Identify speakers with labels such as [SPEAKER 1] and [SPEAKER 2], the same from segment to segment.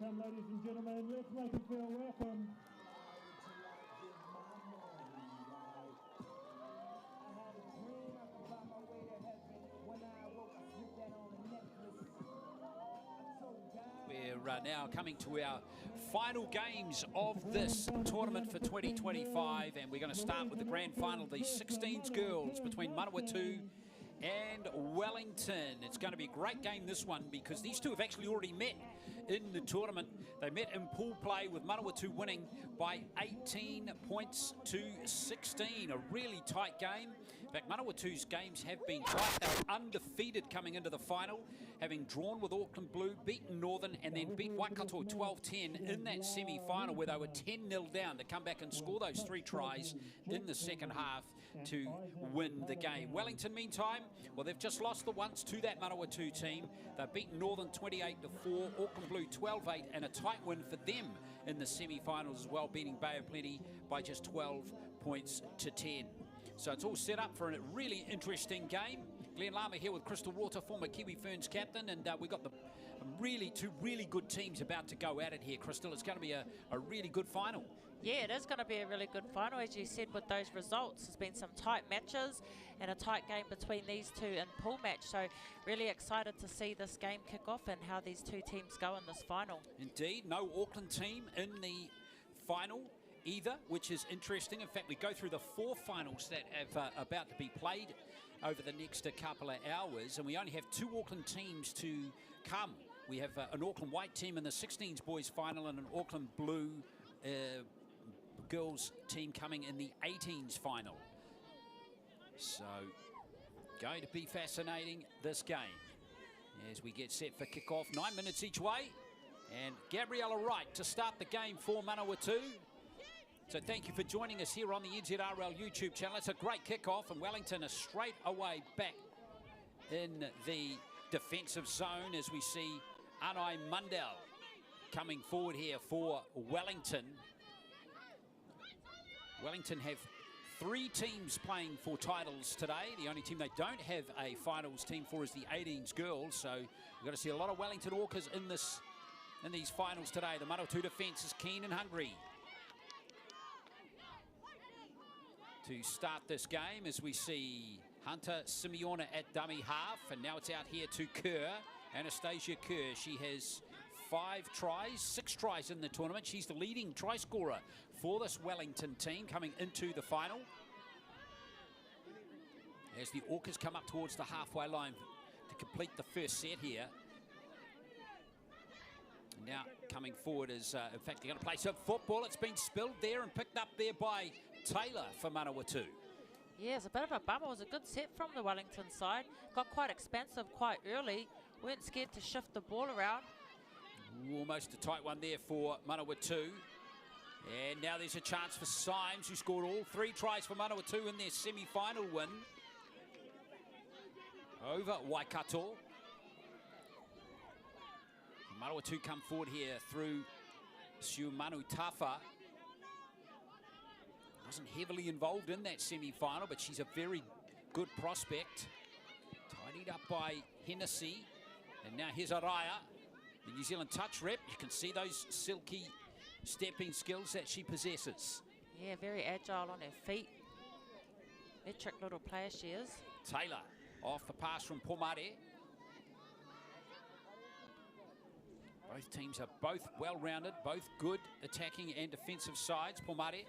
[SPEAKER 1] Welcome, ladies and gentlemen. Let's make them feel welcome.
[SPEAKER 2] We're now coming to our final games of this tournament for 2025, and we're going to start with the grand final, the 16's girls between Manawatu and Wellington. It's going to be a great game, this one, because these two have actually already met in the tournament. They met in pool play with Manawatu winning by 18 points to 16. A really tight game. In fact, Manawatu's games have been tight. They were undefeated coming into the final, having drawn with Auckland Blue, beaten Northern, and then beat Waikato 12-10 in that semi-final where they were 10-0 down to come back and score those 3 tries in the second half to win the game. Wellington, meantime, well, they've just lost the once to that Manawatu team. They've beaten Northern 28-4, Auckland Blue 12-8, and a tight win for them in the semi-finals as well, beating Bay of Plenty by just 12 points to 10. So it's all set up for a really interesting game. Glenn Lama here with Crystal Water, former Kiwi Ferns captain, and we've got two really good teams about to go at it here, Crystal. It's going to be a really good final.
[SPEAKER 3] Yeah, it is going to be a really good final, as you said, with those results. There's been some tight matches and a tight game between these two in pool match. So really excited to see this game kick off and how these two teams go in this final. Indeed,
[SPEAKER 2] no Auckland team in the final either, which is interesting. In fact, we go through the 4 finals that have about to be played over the next couple of hours, and we only have 2 Auckland teams to come. We have an Auckland White team in the 16's boys final and an Auckland Blue girls team coming in the 18's final. So, going to be fascinating, this game, as we get set for kickoff. 9 minutes each way, and Gabriella Wright to start the game for Manawatu. So thank you for joining us here on the NZRL YouTube channel. It's a great kickoff, and Wellington are straight away back in the defensive zone as we see Anai Mundell coming forward here for Wellington. Wellington have 3 teams playing for titles today. The only team they don't have a finals team for is the 18's girls. So we've got to see a lot of Wellington Orcas in these finals today. The Manawatu defence is keen and hungry to start this game, as we see Hunter Simeona at dummy half, and now it's out here to Kerr, Anastasia Kerr. She has 6 tries in the tournament. She's the leading try scorer for this Wellington team coming into the final. As the Orcas come up towards the halfway line to complete the first set here. Now coming forward is, in fact, they're going to play some football. It's been spilled there and picked up there by Taylor for Manawatu.
[SPEAKER 3] Yeah, it's a bit of a bummer. It was a good set from the Wellington side. Got quite expensive quite early. Weren't scared to shift the ball around.
[SPEAKER 2] Almost a tight one there for Manawatu. And now there's a chance for Symes, who scored all 3 tries for Manawatu in their semi-final win over Waikato. Manawatu come forward here through Siumanu Tafa. Wasn't heavily involved in that semi-final, but she's a very good prospect. Tidied up by Hennessy. And now here's Araya, the New Zealand touch rep. You can see those silky stepping skills that she possesses.
[SPEAKER 3] Yeah, very agile on her feet. Electric little player she is.
[SPEAKER 2] Taylor off the pass from Pomare. Both teams are both well-rounded, both good attacking and defensive sides. Pomare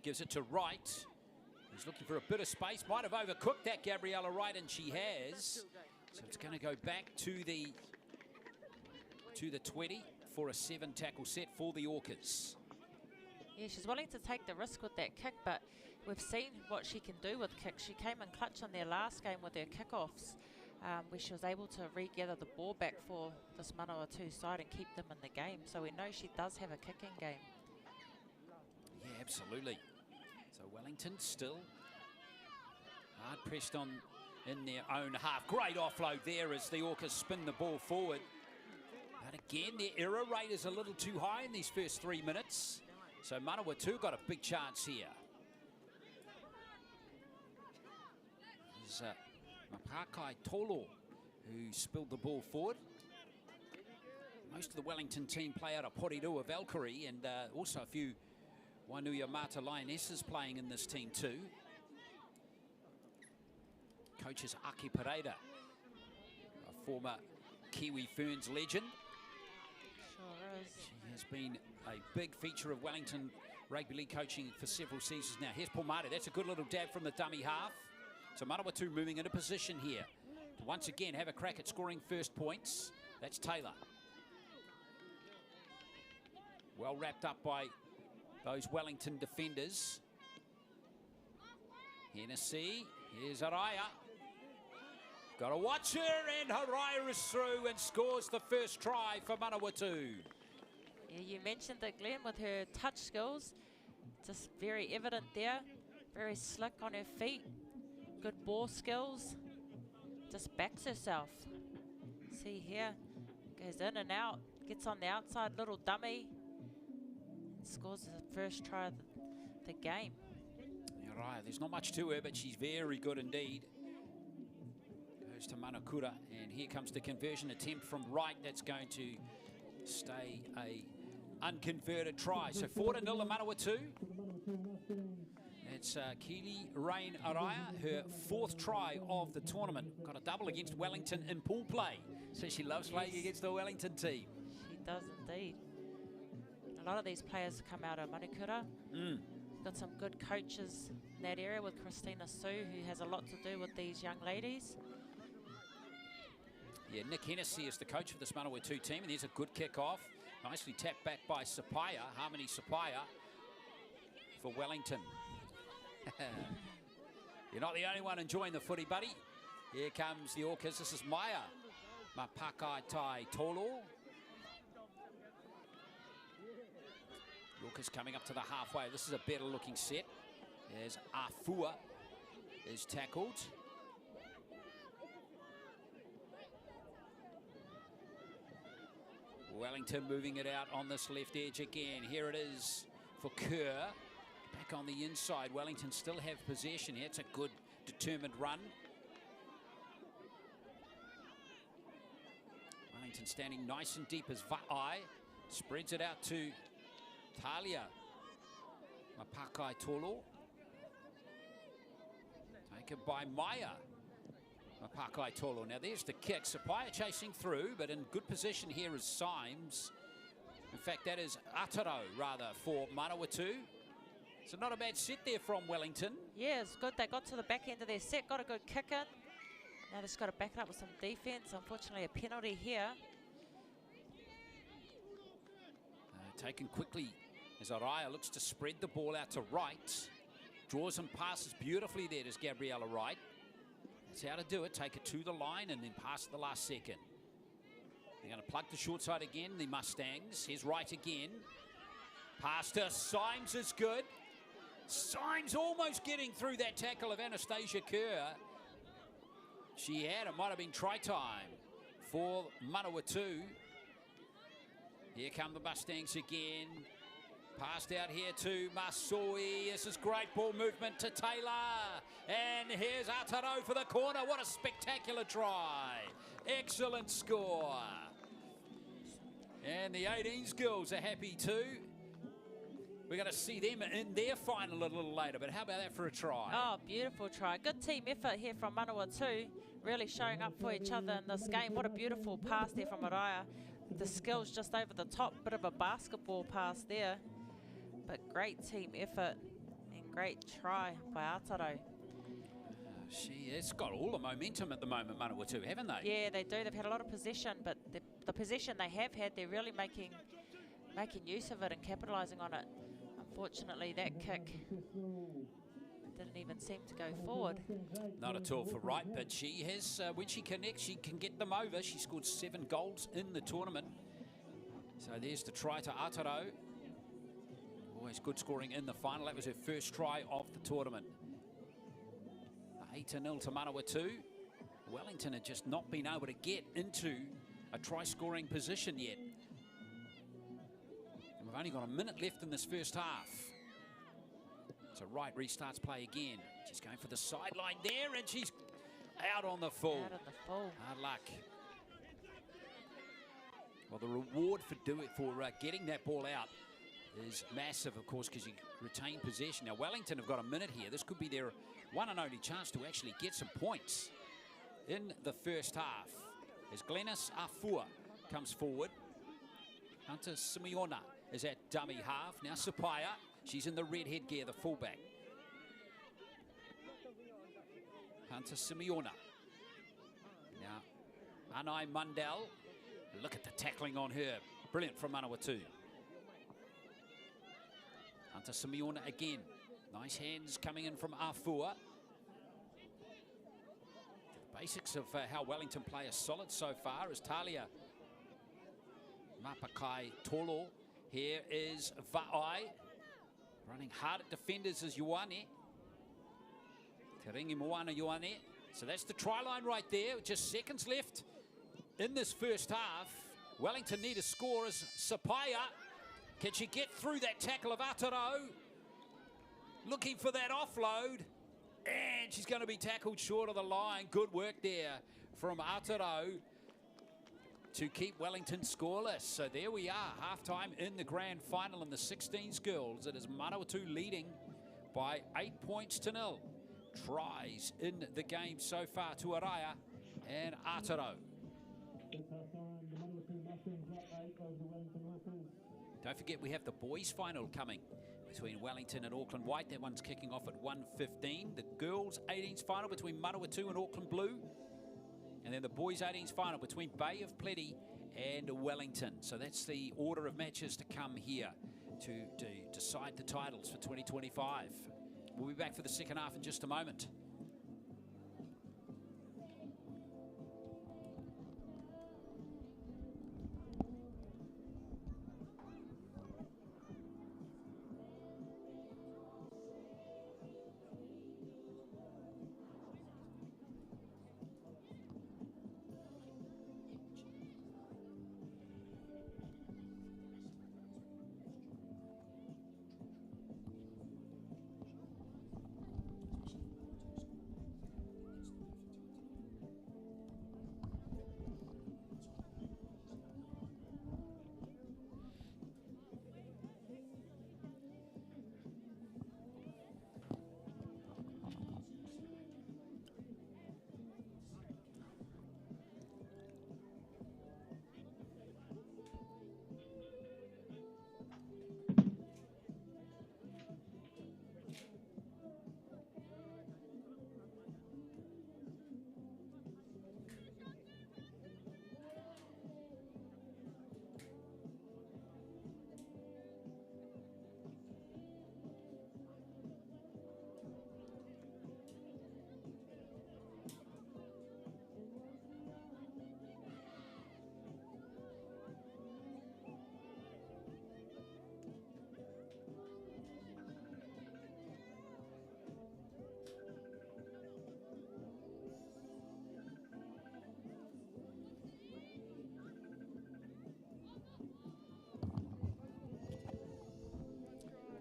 [SPEAKER 2] gives it to Wright. He's looking for a bit of space. Might have overcooked that, Gabriella Wright, and she has. So it's going to go back to the 20 for a 7-tackle set for the Orcas.
[SPEAKER 3] Yeah, she's willing to take the risk with that kick, but we've seen what she can do with kicks. She came in clutch on their last game with her kickoffs, where she was able to regather the ball back for this Manawatu side and keep them in the game. So we know she does have a kicking game.
[SPEAKER 2] Yeah, absolutely. So Wellington still hard pressed on in their own half. Great offload there as the Orcas spin the ball forward. But again, their error rate is a little too high in these first 3 minutes. So Manawatu got a big chance here. There's Mapakai Tolo who spilled the ball forward. Most of the Wellington team play out of Porirua Valkyrie, and also a few Wainuia Mata Lionesses playing in this team too. Coach is Aki Pereira, a former Kiwi Ferns legend.
[SPEAKER 3] Sure is.
[SPEAKER 2] She has been a big feature of Wellington rugby league coaching for several seasons now. Here's Pomare. That's a good little dab from the dummy half. So Manawatu moving into position here to once again have a crack at scoring first points. That's Taylor. Well wrapped up by those Wellington defenders. Hennessy, here's Araya. Got to watch her, and Araya is through and scores the first try for Manawatu.
[SPEAKER 3] Yeah, you mentioned that, Glenn, with her touch skills. Just very evident there. Very slick on her feet. Good ball skills. Just backs herself. See here, goes in and out. Gets on the outside, little dummy. Scores the first try of the game.
[SPEAKER 2] Araya, there's not much to her, but she's very good indeed. Goes to Manakura, and here comes the conversion attempt from right. That's going to stay a unconverted try. So 4-0 to Manawatu. It's Keely Rain Araya, her fourth try of the tournament. Got a double against Wellington in pool play. So she loves playing against the Wellington team.
[SPEAKER 3] She does indeed. A lot of these players come out of Manukura. Got some good coaches in that area with Christina Sue, who has a lot to do with these young ladies.
[SPEAKER 2] Yeah, Nick Hennessy is the coach of this Manawatu team, and there's a good kick-off. Nicely tapped back by Sapaya, Harmony Sapaya for Wellington. You're not the only one enjoying the footy, buddy. Here comes the Orcas. This is Maya Mapakai Tai Tolo. Orcas coming up to the halfway. This is a better looking set. There's Afua is tackled. Wellington moving it out on this left edge again. Here it is for Kerr. Back on the inside. Wellington still have possession here. It's a good, determined run. Wellington standing nice and deep as Va'ai. Spreads it out to Talia Mapakai Tolo. Taken by Maya Mapakai Tolo. Now there's the kick. Sapaya chasing through, but in good position here is Symes. In fact, that is Ataro, rather, for Manawatu. So not a bad set there from Wellington.
[SPEAKER 3] Yeah, it's good. They got to the back end of their set, got a good kick in. Now they've just got to back it up with some defence. Unfortunately, a penalty here.
[SPEAKER 2] Taken quickly as Araya looks to spread the ball out to right. Draws and passes beautifully there to Gabriella Wright. That's how to do it. Take it to the line and then pass at the last second. They're going to plug the short side again, the Mustangs. Here's Wright again. Pass to Symes is good. Symes almost getting through that tackle of Anastasia Kerr. She had, it might have been try time for Manawatu. Here come the Mustangs again. Passed out here to Masoi. This is great ball movement to Taylor. And here's Ataro for the corner. What a spectacular try. Excellent score. And the 18's girls are happy too. We're going to see them in their final a little later, but how about that for a try?
[SPEAKER 3] Oh, beautiful try. Good team effort here from Manawatu. Really showing up for each other in this game. What a beautiful pass there from Araya. The skills just over the top. Bit of a basketball pass there. But great team effort and great try by Ataro.
[SPEAKER 2] She has got all the momentum at the moment, Manawatu, haven't they?
[SPEAKER 3] Yeah, they do. They've had a lot of possession, but the possession they have had, they're really making use of it and capitalising on it. Unfortunately, that kick didn't even seem to go forward.
[SPEAKER 2] Not at all for Wright, but she has, when she connects, she can get them over. She scored 7 goals in the tournament. So there's the try to Ataro. Always good scoring in the final. That was her first try of the tournament. 8-0 to Manawatu. Wellington had just not been able to get into a try-scoring position yet. And we've only got a minute left in this first half. So Wright restarts play again. She's going for the sideline there, and she's out on the full.
[SPEAKER 3] Out on the full.
[SPEAKER 2] Hard luck. Well, the reward for getting that ball out is massive, of course, because you retain possession. Now, Wellington have got a minute here. This could be their one and only chance to actually get some points in the first half. As Glennis Afua comes forward. Hunter Simeona is at dummy half. Now Sapaya, she's in the red headgear, the fullback. Hunter Simeona. Now, Anai Mundell. Look at the tackling on her. Brilliant from Manawatu. Hunter Simeona again. Nice hands coming in from Afua. The basics of how Wellington play are solid so far as Talia Mapakai Tolo. Here is Va'ai. Running hard at defenders is Ioane. Te Ringi Moana Ioane. So that's the try line right there. Just seconds left in this first half. Wellington need a score as Sapaya. Can she get through that tackle of Ataro? Looking for that offload. And she's going to be tackled short of the line. Good work there from Ataro to keep Wellington scoreless. So there we are, halftime in the grand final in the 16's girls. It is Manawatu leading by 8 points to 0. Tries in the game so far to Araya and Ataro. Don't forget we have the boys final coming between Wellington and Auckland White. That one's kicking off at 1:15. The girls 18's final between Manawatu and Auckland Blue. And then the boys 18's final between Bay of Plenty and Wellington. So that's the order of matches to come here to decide the titles for 2025. We'll be back for the second half in just a moment.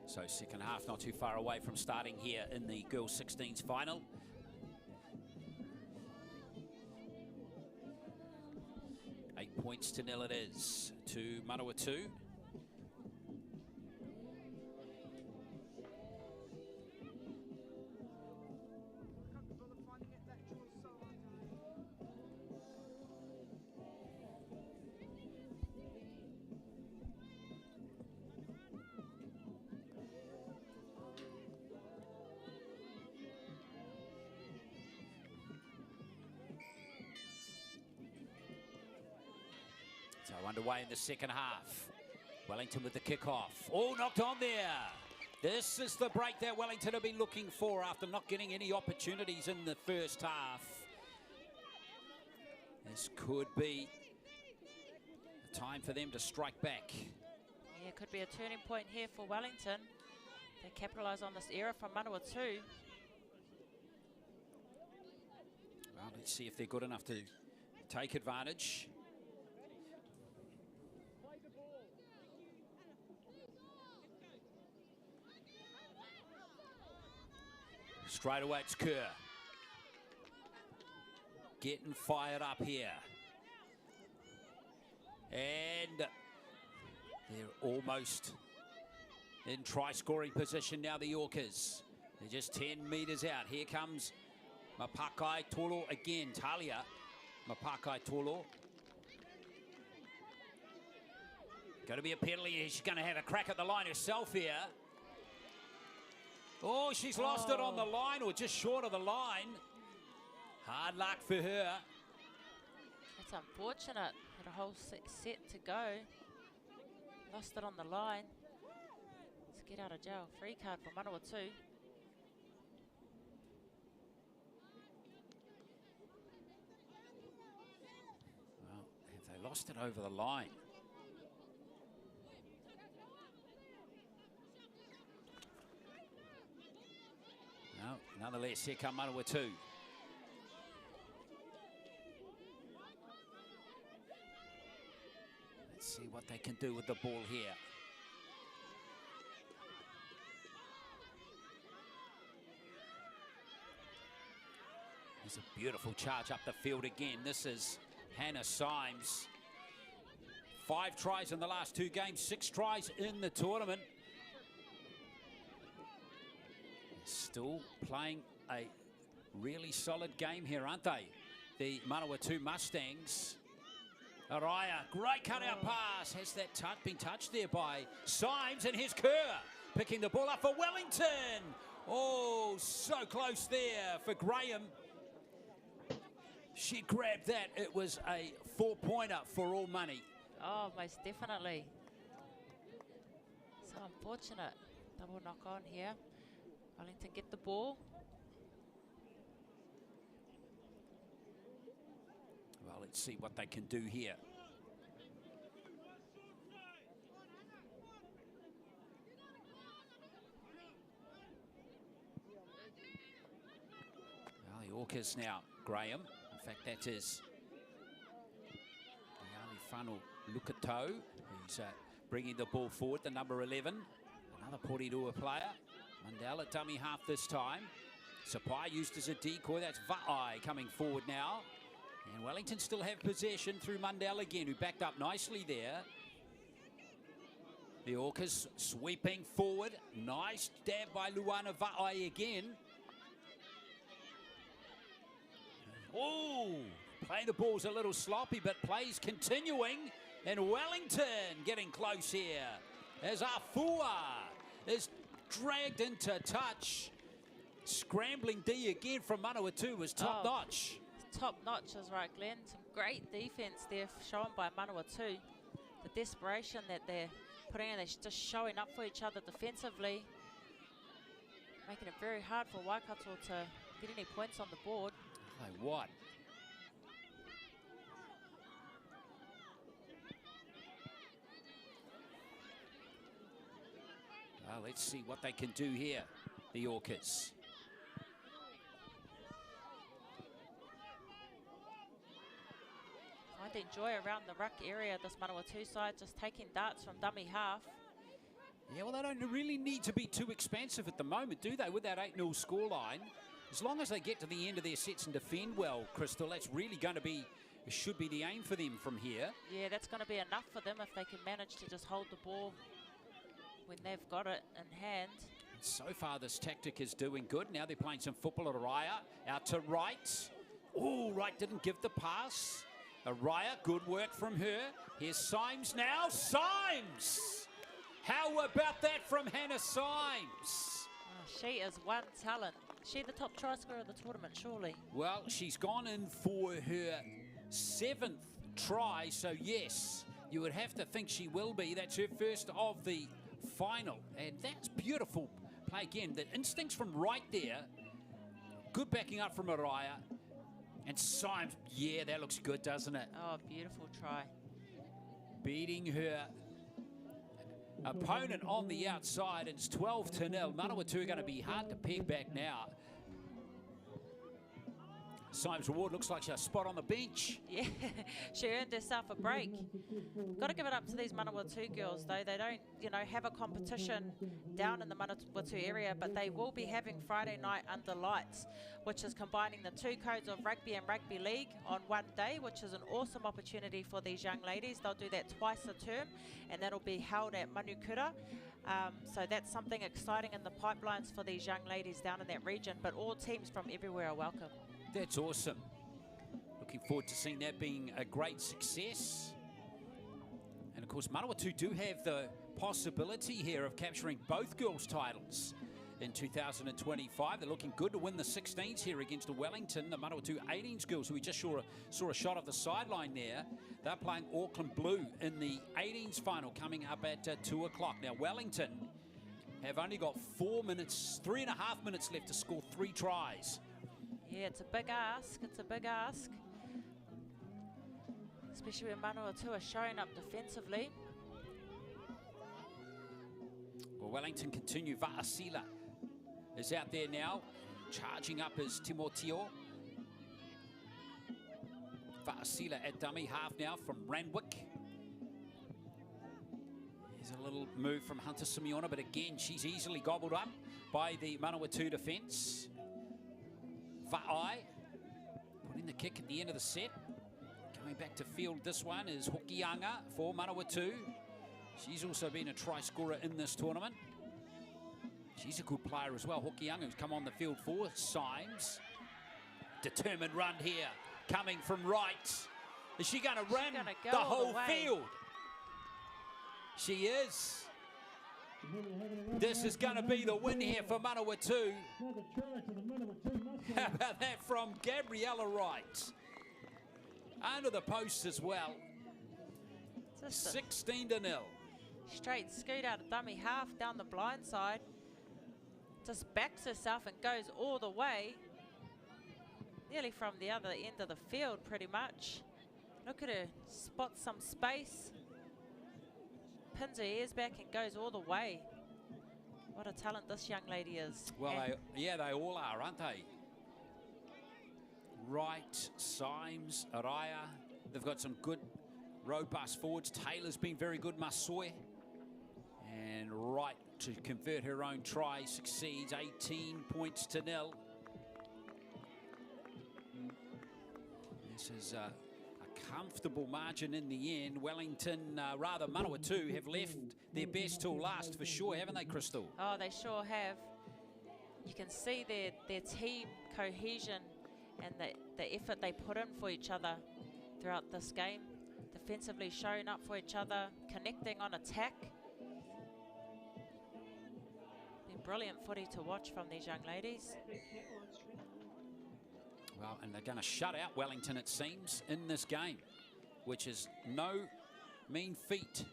[SPEAKER 2] So second half not too far away from starting here in the girls 16's final. Eight points to 0 it is to Manawatu. So underway in the second half. Wellington with the kickoff. Oh, knocked on there. This is the break that Wellington have been looking for after not getting any opportunities in the first half. This could be a time for them to strike back.
[SPEAKER 3] Yeah, it could be a turning point here for Wellington. They capitalise on this error from Manawatu.
[SPEAKER 2] Well, let's see if they're good enough to take advantage. Straight away it's Kerr. Getting fired up here. And and they're almost in try-scoring position now, the Yorkers. They're just 10 metres out. Here comes Mapakai Tolo again. Talia Mapakai Tolo. Going to be a penalty. She's going to have a crack at the line herself here. Oh, she's lost it on the line, or just short of the line. Hard luck for her.
[SPEAKER 3] That's unfortunate. Had a whole set to go. Lost it on the line. Let's get out of jail. Free card for Manawatu.
[SPEAKER 2] Well, have they lost it over the line? No, nonetheless, here come Manawatu. Let's see what they can do with the ball here. There's a beautiful charge up the field again. This is Hannah Symes. 5 tries in the last 2 games, 6 tries in the tournament. Still playing a really solid game here, aren't they? The Manawatu Mustangs. Araya, great cut-out pass. Has that been touched there by Symes, and here's Kerr picking the ball up for Wellington. Oh, so close there for Graham. She grabbed that. It was a 4-pointer for all money.
[SPEAKER 3] Oh, most definitely. So unfortunate. Double knock on here. Wellington get the ball.
[SPEAKER 2] Well, let's see what they can do here. Well, the Orcas now, Graham. In fact, that is Yali Whanu Lukato, who's bringing the ball forward, the number 11. Another Porirua player. Mandela dummy half this time. Sapai used as a decoy. That's Va'ai coming forward now. And Wellington still have possession through Mundell again, who backed up nicely there. The Orcas sweeping forward. Nice dab by Luana Va'ai again. Oh, playing the ball's a little sloppy, but plays continuing. And Wellington getting close here as Afua is dragged into touch. Scrambling D again from Manawatu was top notch.
[SPEAKER 3] Top notch is right, Glenn. Some great defense there shown by Manawatu. The desperation that they're putting in, they're just showing up for each other defensively, making it very hard for Waikato to get any points on the board.
[SPEAKER 2] Like what? Well, let's see what they can do here, the Orcas.
[SPEAKER 3] Find enjoy around the ruck area, this Manawatu side, just taking darts from dummy half.
[SPEAKER 2] Yeah, well, they don't really need to be too expansive at the moment, do they, with that 8-0 scoreline? As long as they get to the end of their sets and defend well, Crystal, that's really going to be, should be the aim for them from here.
[SPEAKER 3] Yeah, that's going to be enough for them if they can manage to just hold the ball when they've got it in hand.
[SPEAKER 2] So far, this tactic is doing good. Now they're playing some football. Araya out to right. Oh, right, didn't give the pass. Araya, good work from her. Here's Symes now. Symes! How about that from Hannah Symes?
[SPEAKER 3] Oh, she is one talent. She the top try scorer of the tournament, surely.
[SPEAKER 2] Well, she's gone in for her 7th try, so yes, you would have to think she will be. That's her first of the final, and that's beautiful play again. The instincts from right there. Good backing up from Araya. And Symes, yeah, that looks good, doesn't it?
[SPEAKER 3] Oh, beautiful try.
[SPEAKER 2] Beating her opponent on the outside. It's 12-0. Manawatu are going to be hard to peg back now. Symes Reward looks like she's a spot on the bench.
[SPEAKER 3] Yeah, she earned herself a break. Got to give it up to these Manawatu girls, though. They don't, you know, have a competition down in the Manawatu area, but they will be having Friday night under lights, which is combining the two codes of rugby and rugby league on one day, which is an awesome opportunity for these young ladies. They'll do that twice a term, and that'll be held at Manukura. So that's something exciting in the pipelines for these young ladies down in that region, but all teams from everywhere are welcome.
[SPEAKER 2] That's awesome. Looking forward to seeing that being a great success. And of course, Manawatu do have the possibility here of capturing both girls' titles in 2025. They're looking good to win the 16s here against the Wellington. The Manawatu 18s girls, who we just saw a shot of the sideline there, they're playing Auckland Blue in the 18s final coming up at 2 o'clock. Now, Wellington have only got 4 minutes, 3.5 minutes left to score 3 tries.
[SPEAKER 3] Yeah, it's a big ask. It's a big ask. Especially when Manawatu are showing up defensively.
[SPEAKER 2] Well, Wellington continue. Va'asila is out there now. Charging up is Timoteo. Va'asila at dummy half now from Randwick. There's a little move from Hunter Simeona, but again, she's easily gobbled up by the Manawatu defence. Va'ai putting the kick at the end of the set. Coming back to field, this one is Hokianga for Manawatu. She's also been a try scorer in this tournament. She's a good player as well. Hokianga, who's come on the field for Symes. Determined run here, coming from right. Is she going to run the whole field? She is. This is going to be the win here for Manawatu. How about that from Gabriella Wright? Under the post as well. 16-0.
[SPEAKER 3] Straight scoot out of dummy half down the blind side. Just backs herself and goes all the way. Nearly from the other end of the field, pretty much. Look at her, spots some space. Pins her ears back and goes all the way. What a talent this young lady is.
[SPEAKER 2] Well, they all are, aren't they? Wright, Symes, Araya. They've got some good, robust forwards. Taylor's been very good, Masoy. And Wright to convert her own try succeeds, 18 points to 0. This is a comfortable margin in the end. Wellington, rather Manawatu, have left their best till last for sure, haven't they, Crystal?
[SPEAKER 3] Oh, they sure have. You can see their team cohesion and the effort they put in for each other throughout this game. Defensively showing up for each other, connecting on attack. Been brilliant footy to watch from these young ladies.
[SPEAKER 2] Well, and they're going to shut out Wellington, it seems, in this game, which is no mean feat.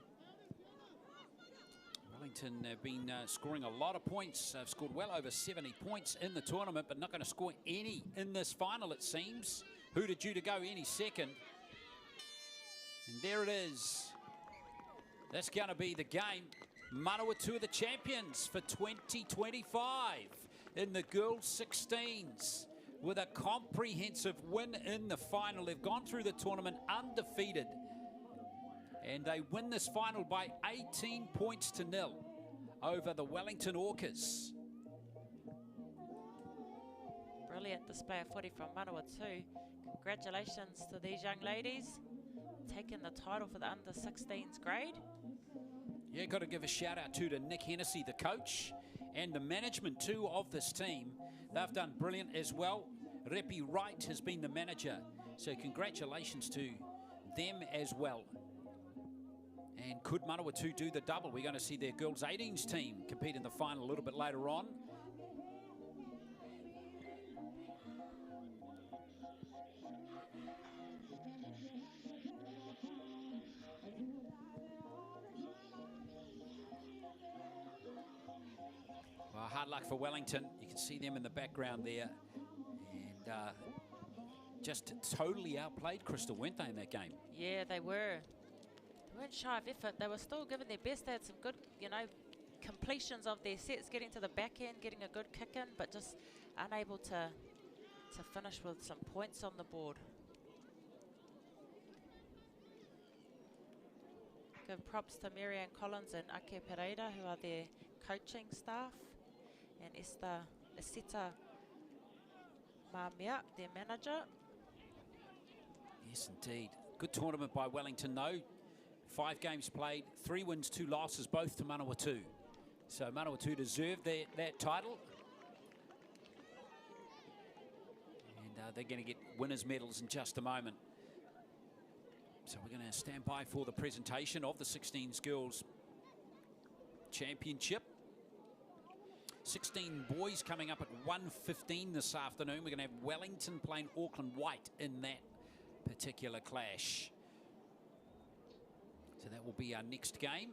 [SPEAKER 2] Wellington have been scoring a lot of points. They've scored well over 70 points in the tournament, but not going to score any in this final, it seems. Who'd due to go any second? And there it is. That's going to be the game. Manawatu are the champions for 2025 in the girls 16s. With a comprehensive win in the final. They've gone through the tournament undefeated. And they win this final by 18 points to 0 over the Wellington Orcas.
[SPEAKER 3] Brilliant display of footy from Manawatu. Congratulations to these young ladies. Taking the title for the under-16s grade.
[SPEAKER 2] Yeah, got to give a shout out to Nick Hennessy, the coach, and the management too of this team. They've done brilliant as well. Repi Wright has been the manager, so congratulations to them as well. And could Manawatu do the double? We're going to see their girls 18s team compete in the final a little bit later on. Well, hard luck for Wellington. You can see them in the background there. And just totally outplayed Crystal, weren't they, in that game?
[SPEAKER 3] Yeah, they were. They weren't shy of effort. They were still giving their best. They had some good, completions of their sets, getting to the back end, getting a good kick in, but just unable to to finish with some points on the board. Give props to Marianne Collins and Ake Pereira, who are their coaching staff, and Esita Mamia, their manager.
[SPEAKER 2] Yes, indeed. Good tournament by Wellington, though. 5 games played, 3 wins, 2 losses, both to Manawatu. So Manawatu deserved that title. And they're going to get winners' medals in just a moment. So we're going to stand by for the presentation of the 16's Girls Championship. 16 boys coming up at 1:15 this afternoon. We're going to have Wellington playing Auckland White in that particular clash. So that will be our next game.